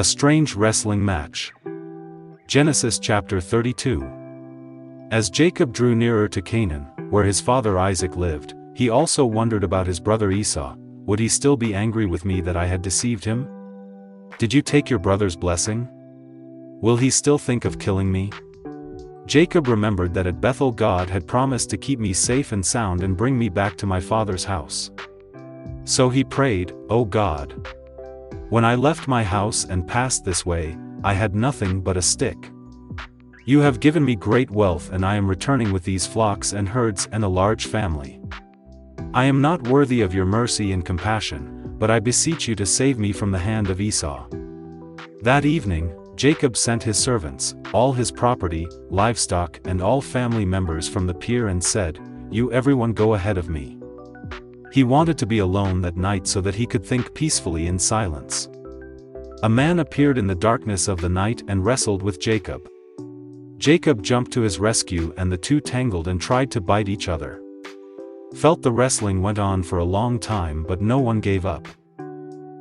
A strange wrestling match. Genesis chapter 32. As Jacob drew nearer to Canaan, where his father Isaac lived, he also wondered about his brother Esau. Would he still be angry with me that I had deceived him? Did you take your brother's blessing? Will he still think of killing me? Jacob remembered that at Bethel God had promised to keep me safe and sound and bring me back to my father's house. So he prayed, "O God, when I left my house and passed this way, I had nothing but a stick. You have given me great wealth and I am returning with these flocks and herds and a large family. I am not worthy of your mercy and compassion, but I beseech you to save me from the hand of Esau." That evening, Jacob sent his servants, all his property, livestock and all family members from the pier and said, "You everyone go ahead of me." He wanted to be alone that night so that he could think peacefully in silence. A man appeared in the darkness of the night and wrestled with Jacob. Jacob jumped to his rescue and the two tangled and tried to bite each other. Felt the wrestling went on for a long time but no one gave up.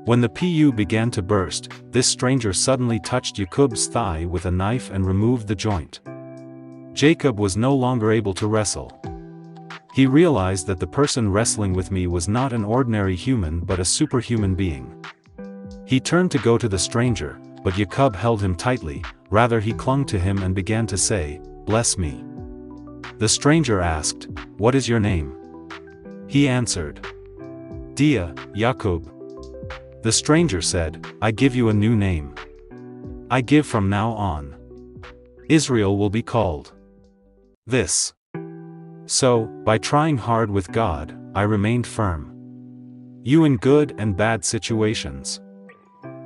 When the PU began to burst, this stranger suddenly touched Jacob's thigh with a knife and removed the joint. Jacob was no longer able to wrestle. He realized that the person wrestling with me was not an ordinary human but a superhuman being. He turned to go to the stranger, but Jacob held him tightly. Rather he clung to him and began to say, "Bless me." The stranger asked, "What is your name?" He answered, "Dia, Jacob." The stranger said, "I give you a new name. I give from now on. Israel will be called." This. So, by trying hard with God, I remained firm. You in good and bad situations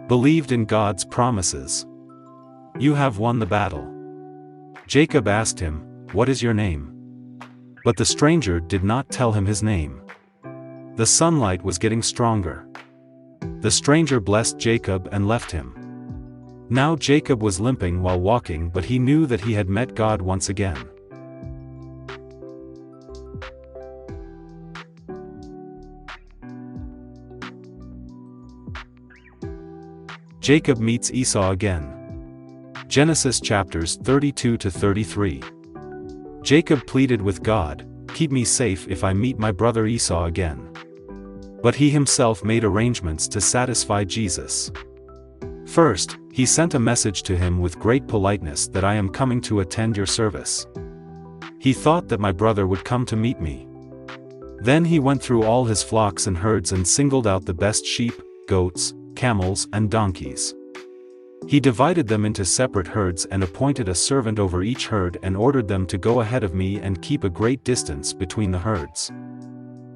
believed in God's promises. You have won the battle. Jacob asked him, "What is your name?" But the stranger did not tell him his name. The sunlight was getting stronger. The stranger blessed Jacob and left him. Now Jacob was limping while walking, but he knew that he had met God once again. Jacob meets Esau again. Genesis chapters 32 to 33. Jacob pleaded with God, "Keep me safe if I meet my brother Esau again." But he himself made arrangements to satisfy Jesus. First, he sent a message to him with great politeness that I am coming to attend your service. He thought that my brother would come to meet me. Then he went through all his flocks and herds and singled out the best sheep, goats, camels and donkeys. He divided them into separate herds and appointed a servant over each herd and ordered them to go ahead of me and keep a great distance between the herds.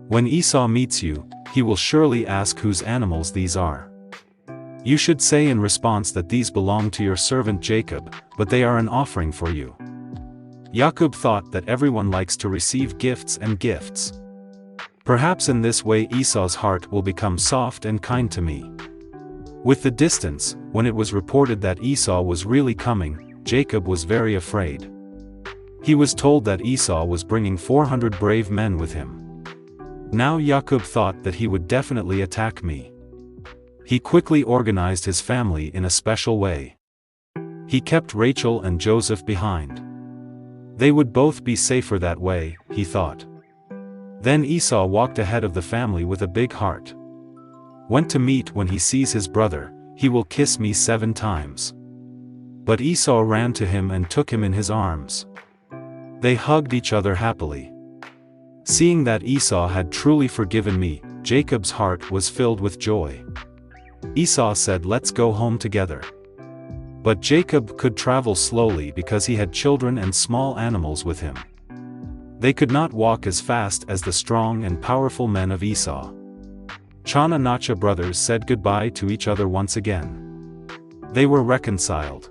When Esau meets you, he will surely ask whose animals these are. You should say in response that these belong to your servant Jacob, but they are an offering for you. Jacob thought that everyone likes to receive gifts and gifts. Perhaps in this way Esau's heart will become soft and kind to me. With the distance, when it was reported that Esau was really coming, Jacob was very afraid. He was told that Esau was bringing 400 brave men with him. Now Jacob thought that he would definitely attack me. He quickly organized his family in a special way. He kept Rachel and Joseph behind. They would both be safer that way, he thought. Then Esau walked ahead of the family with a big heart. Went to meet when he sees his brother, "He will kiss me 7 times. But Esau ran to him and took him in his arms. They hugged each other happily. Seeing that Esau had truly forgiven me, Jacob's heart was filled with joy. Esau said, "Let's go home together." But Jacob could travel slowly because he had children and small animals with him. They could not walk as fast as the strong and powerful men of Esau. Chana Nacha brothers said goodbye to each other once again. They were reconciled.